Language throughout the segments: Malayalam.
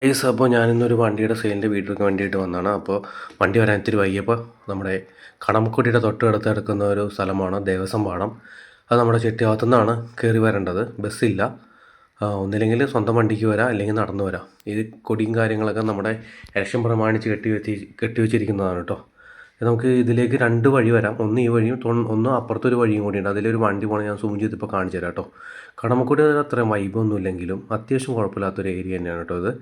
ഗൈസ് അപ്പോൾ ഞാനിന്നൊരു വണ്ടിയുടെ സെയിലിൻ്റെ വീട്ടിലേക്ക് വേണ്ടിയിട്ട് വന്നതാണ്. അപ്പോൾ വണ്ടി വരാൻ ഇത്തിരി വൈകിയപ്പോൾ നമ്മുടെ കടമക്കുടിയുടെ തൊട്ടടുത്ത് കിടക്കുന്ന ഒരു സ്ഥലമാണ് ദേവസ്വം പാടം. അത് നമ്മുടെ ചെട്ടിയാവത്തു നിന്നാണ് കയറി വരേണ്ടത്. ബസ്സില്ല. ഒന്നില്ലെങ്കിൽ സ്വന്തം വണ്ടിക്ക് വരാം, അല്ലെങ്കിൽ നടന്നു വരാം. ഈ കൊടിയും കാര്യങ്ങളൊക്കെ നമ്മുടെ ഇലക്ഷൻ പ്രമാണിച്ച് കെട്ടിവെച്ചിരിക്കുന്നതാണ് കേട്ടോ. നമുക്ക് ഇതിലേക്ക് രണ്ട് വഴി വരാം. ഒന്ന് ഈ വഴിയും ഒന്ന് അപ്പുറത്തൊരു വഴിയും കൂടിയുണ്ട്. അതിലൊരു വണ്ടി പോകണം. ഞാൻ സൂം ചെയ്തിപ്പോൾ കാണിച്ചു തരാം കേട്ടോ. കടമക്കുടി അത്രയും വൈബൊന്നും ഇല്ലെങ്കിലും അത്യാവശ്യം കുഴപ്പമില്ലാത്തൊരു ഏരിയ തന്നെയാണ് കേട്ടോ ഇത്.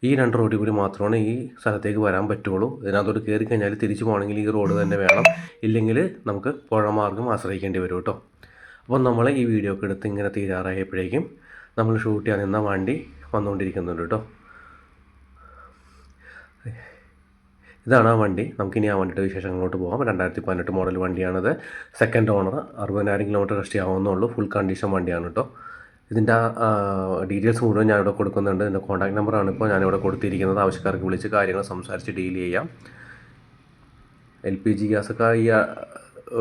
ഈ രണ്ട് റോഡിൽ കൂടി മാത്രമാണ് ഈ സ്ഥലത്തേക്ക് വരാൻ പറ്റുള്ളൂ. ഇതിനകത്തോട്ട് കയറി കഴിഞ്ഞാൽ തിരിച്ചു പോകണമെങ്കിൽ ഈ റോഡ് തന്നെ വേണം, ഇല്ലെങ്കിൽ നമുക്ക് പുഴ മാർഗ്ഗം ആശ്രയിക്കേണ്ടി വരും കേട്ടോ. അപ്പം നമ്മൾ ഈ വീഡിയോ ഒക്കെ എടുത്ത് ഇങ്ങനെ തീരാറായപ്പോഴേക്കും നമ്മൾ ഷൂട്ട് ചെയ്യാൻ നിന്ന വണ്ടി വന്നുകൊണ്ടിരിക്കുന്നുണ്ട് കേട്ടോ. ഇതാണ് ആ വണ്ടി. നമുക്കിനി ആ വണ്ടിയുടെ വിശേഷങ്ങളോട്ട് പോകാം. 2018 മോഡൽ വണ്ടിയാണത്. Second owner. 60,000 കിലോമീറ്റർ റെസ്റ്റ് ആവുന്നുള്ളൂ. ഫുൾ കണ്ടീഷൻ വണ്ടിയാണ് കേട്ടോ. ഇതിൻ്റെ ഡീറ്റെയിൽസ് മുഴുവൻ ഞാനിവിടെ കൊടുക്കുന്നുണ്ട്. ഇതിൻ്റെ കോൺടാക്ട് നമ്പറാണ് ഇപ്പോൾ ഞാനിവിടെ കൊടുത്തിരിക്കുന്നത്. ആവശ്യക്കാർക്ക് വിളിച്ച് കാര്യങ്ങൾ സംസാരിച്ച് ഡീൽ ചെയ്യാം. LPG ഗ്യാസൊക്കെ ഈ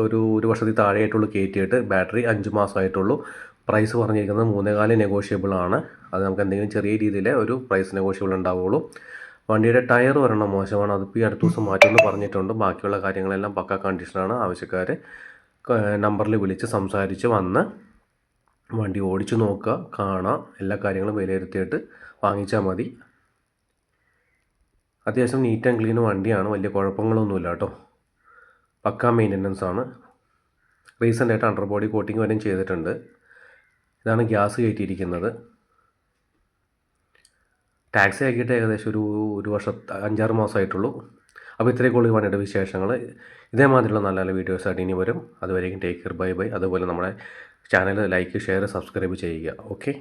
ഒരു വർഷത്തിൽ താഴെയായിട്ടുള്ളൂ കയറ്റിയിട്ട്. ബാറ്ററി 5 മാസമായിട്ടുള്ളൂ. പ്രൈസ് പറഞ്ഞിരിക്കുന്നത് 3.4 നെഗോഷ്യബിൾ ആണ്. അത് നമുക്ക് എന്തെങ്കിലും ചെറിയ രീതിയിൽ ഒരു പ്രൈസ് നെഗോഷ്യബിൾ ഉണ്ടാവുള്ളൂ. വണ്ടിയുടെ ടയർ ഒരെണ്ണം മോശമാണ്. അതിപ്പോൾ ഈ അടുത്ത ദിവസം മാറ്റുമെന്ന് പറഞ്ഞിട്ടുണ്ട്. ബാക്കിയുള്ള കാര്യങ്ങളെല്ലാം പക്ക കണ്ടീഷനാണ്. ആവശ്യക്കാർ നമ്പറിൽ വിളിച്ച് സംസാരിച്ച് വന്ന് വണ്ടി ഓടിച്ചു നോക്കുക, കാണുക, എല്ലാ കാര്യങ്ങളും വിലയിരുത്തിയിട്ട് വാങ്ങിച്ചാൽ മതി. അത്യാവശ്യം നീറ്റ് ആൻഡ് ക്ലീൻ വണ്ടിയാണ്. വലിയ കുഴപ്പങ്ങളൊന്നുമില്ല കേട്ടോ. പക്ക മെയിൻ്റനൻസ് ആണ്. റീസെൻ്റായിട്ട് അണ്ടർ ബോഡി കോട്ടിങ് വരെയും ചെയ്തിട്ടുണ്ട്. ഇതാണ് ഗ്യാസ് കയറ്റിയിരിക്കുന്നത്. ടാക്സി ആക്കിയിട്ട് ഏകദേശം ഒരു വർഷം 5-6 മാസമായിട്ടുള്ളൂ. അപ്പോൾ ഇത്രയൊക്കെയുള്ള വണ്ടിയുടെ വിശേഷങ്ങൾ. ഇതേമാതിരിയുള്ള നല്ല നല്ല വീഡിയോസായിട്ട് ഇനി വരും. അതുവരെയും ടേക്ക് കെയർ, ബൈ ബൈ. അതുപോലെ നമ്മുടെ ചാനൽ ലൈക്ക്, ഷെയർ, സബ്സ്ക്രൈബ് ചെയ്യുക. ഓക്കെ.